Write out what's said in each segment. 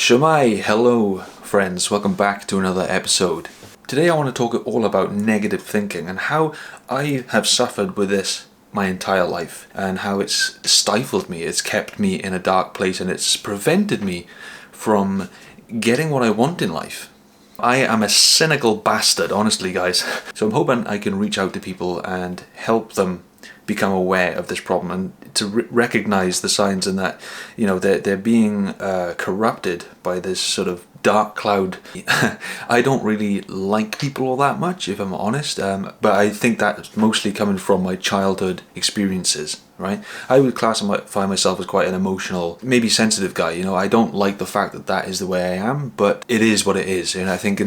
Shemai, hello friends, welcome back to another episode. Today I want to talk all about negative thinking and how I have suffered with this my entire life and how it's stifled me, it's kept me in a dark place and it's prevented me from getting what I want in life. I am a cynical bastard, honestly guys, so I'm hoping I can reach out to people and help them become aware of this problem and to recognize the signs and that, you know, they're being corrupted by this sort of dark cloud. I don't really like people all that much, if I'm honest, but I think that's mostly coming from my childhood experiences, right? I would classify myself as quite an emotional, maybe sensitive guy. You know, I don't like the fact that that is the way I am, but it is what it is. And I think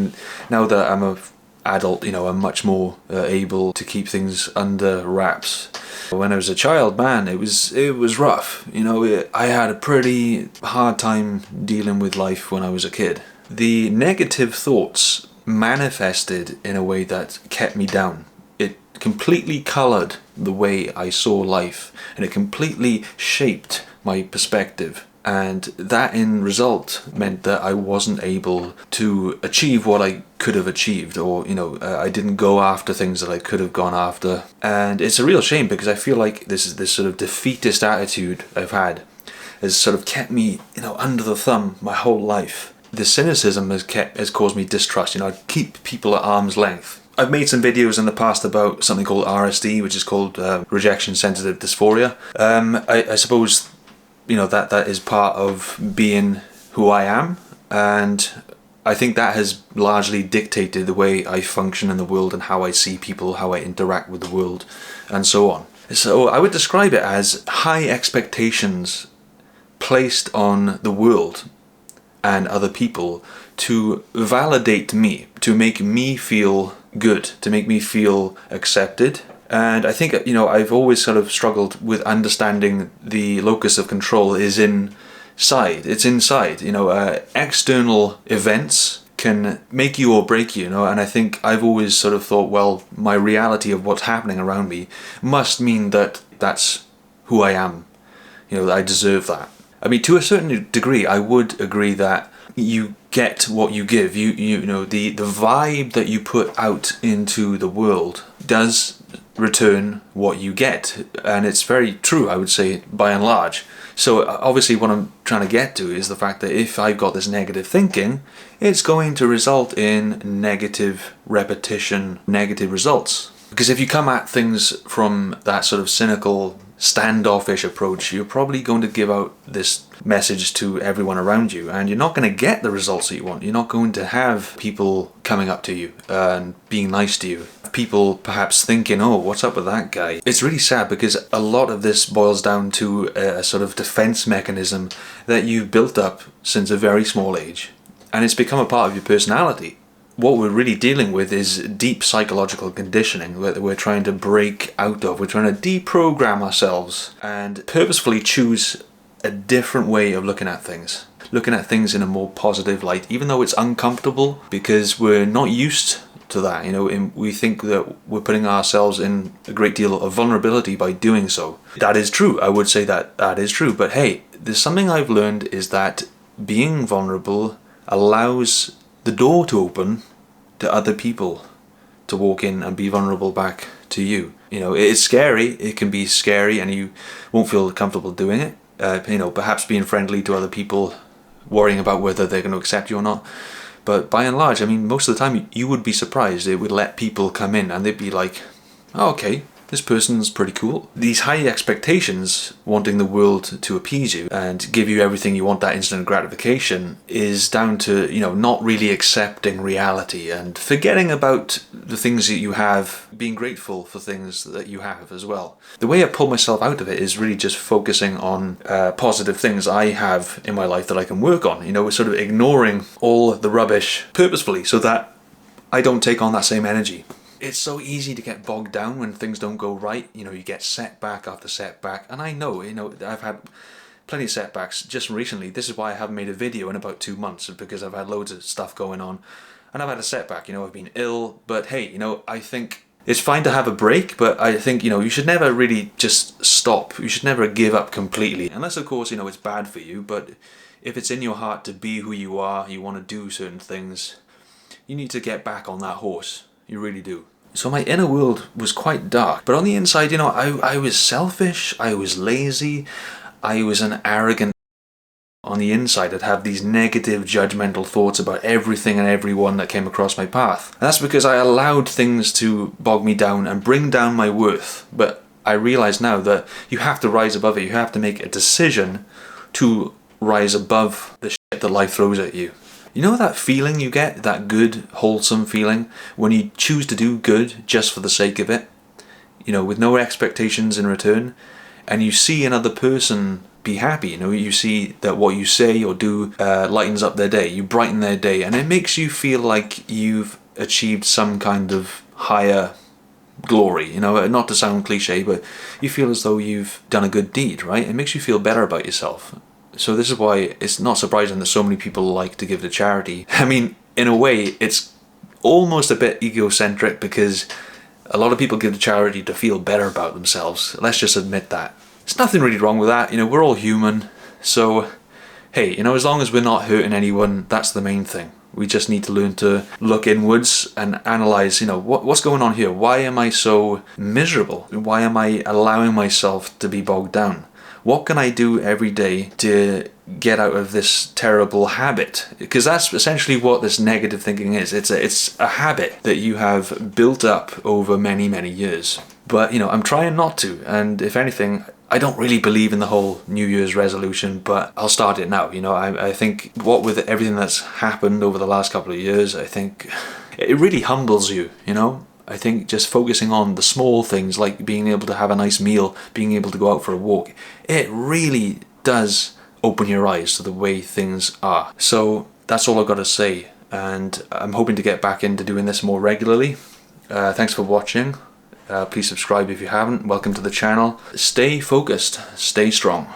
now that I'm a adult, you know, I'm much more able to keep things under wraps. When I was a child, man, it was rough. You know, I had a pretty hard time dealing with life when I was a kid. The negative thoughts manifested in a way that kept me down. It completely colored the way I saw life, and it completely shaped my perspective. And that in result meant that I wasn't able to achieve what I could have achieved, or, you know, I didn't go after things that I could have gone after. And it's a real shame because I feel like this sort of defeatist attitude I've had has sort of kept me, you know, under the thumb my whole life. The cynicism has caused me distrust. You know, I keep people at arm's length. I've made some videos in the past about something called RSD, which is called rejection sensitive dysphoria. I suppose, you know, that is part of being who I am, and I think that has largely dictated the way I function in the world and how I see people, how I interact with the world, and so on. So I would describe it as high expectations placed on the world and other people to validate me, to make me feel good, to make me feel accepted. And I think, you know, I've always sort of struggled with understanding the locus of control is inside. It's inside. You know, external events can make you or break you, you know, and I think I've always sort of thought, well, my reality of what's happening around me must mean that that's who I am. You know, that I deserve that. I mean, to a certain degree, I would agree that you get what you give. You know, the vibe that you put out into the world does return what you get, and it's very true, I would say, by and large. So obviously what I'm trying to get to is the fact that if I've got this negative thinking, it's going to result in negative repetition, negative results. Because if you come at things from that sort of cynical, standoffish approach, you're probably going to give out this message to everyone around you, and you're not going to get the results that you want. You're not going to have people coming up to you and being nice to you. People perhaps thinking, oh, what's up with that guy? It's really sad because a lot of this boils down to a sort of defense mechanism that you've built up since a very small age, and it's become a part of your personality. What we're really dealing with is deep psychological conditioning that we're trying to break out of. We're trying to deprogram ourselves and purposefully choose a different way of looking at things in a more positive light, even though it's uncomfortable because we're not used to that. You know, we think that we're putting ourselves in a great deal of vulnerability by doing so. That is true. I would say that is true. But hey, there's something I've learned is that being vulnerable allows the door to open to other people to walk in and be vulnerable back to you. You know, it's scary. It can be scary and you won't feel comfortable doing it. You know, perhaps being friendly to other people, worrying about whether they're going to accept you or not. But by and large, I mean, most of the time you would be surprised. It would let people come in and they'd be like, oh, okay, this person's pretty cool. These high expectations, wanting the world to appease you and give you everything you want, that instant gratification, is down to, you know, not really accepting reality and forgetting about the things that you have, being grateful for things that you have as well. The way I pull myself out of it is really just focusing on positive things I have in my life that I can work on. You know, we're sort of ignoring all the rubbish purposefully so that I don't take on that same energy. It's so easy to get bogged down when things don't go right. You know, you get setback after setback. And I know, you know, I've had plenty of setbacks just recently. This is why I haven't made a video in about 2 months, because I've had loads of stuff going on. And I've had a setback, you know, I've been ill. But hey, you know, I think it's fine to have a break, but I think, you know, you should never really just stop. You should never give up completely. Unless, of course, you know, it's bad for you. But if it's in your heart to be who you are, you want to do certain things, you need to get back on that horse. You really do. So my inner world was quite dark, but on the inside, you know, I was selfish, I was lazy, I was an arrogant. On the inside, I'd have these negative, judgmental thoughts about everything and everyone that came across my path. And that's because I allowed things to bog me down and bring down my worth. But I realize now that you have to rise above it. You have to make a decision to rise above the shit that life throws at you. You know that feeling you get, that good, wholesome feeling, when you choose to do good just for the sake of it? You know, with no expectations in return, and you see another person be happy, you know, you see that what you say or do lightens up their day, you brighten their day, and it makes you feel like you've achieved some kind of higher glory, you know, not to sound cliche, but you feel as though you've done a good deed, right? It makes you feel better about yourself. So this is why it's not surprising that so many people like to give to charity. I mean, in a way, it's almost a bit egocentric because a lot of people give to charity to feel better about themselves. Let's just admit that. There's nothing really wrong with that, you know, we're all human. So, hey, you know, as long as we're not hurting anyone, that's the main thing. We just need to learn to look inwards and analyze, you know, what's going on here? Why am I so miserable? Why am I allowing myself to be bogged down? What can I do every day to get out of this terrible habit? Because that's essentially what this negative thinking is. It's a habit that you have built up over many, many years. But, you know, I'm trying not to. And if anything, I don't really believe in the whole New Year's resolution, but I'll start it now. You know, I think what with everything that's happened over the last couple of years, I think it really humbles you, you know? I think just focusing on the small things like being able to have a nice meal, being able to go out for a walk, it really does open your eyes to the way things are. So that's all I've got to say, and I'm hoping to get back into doing this more regularly. Thanks for watching. Please subscribe if you haven't. Welcome to the channel. Stay focused, stay strong.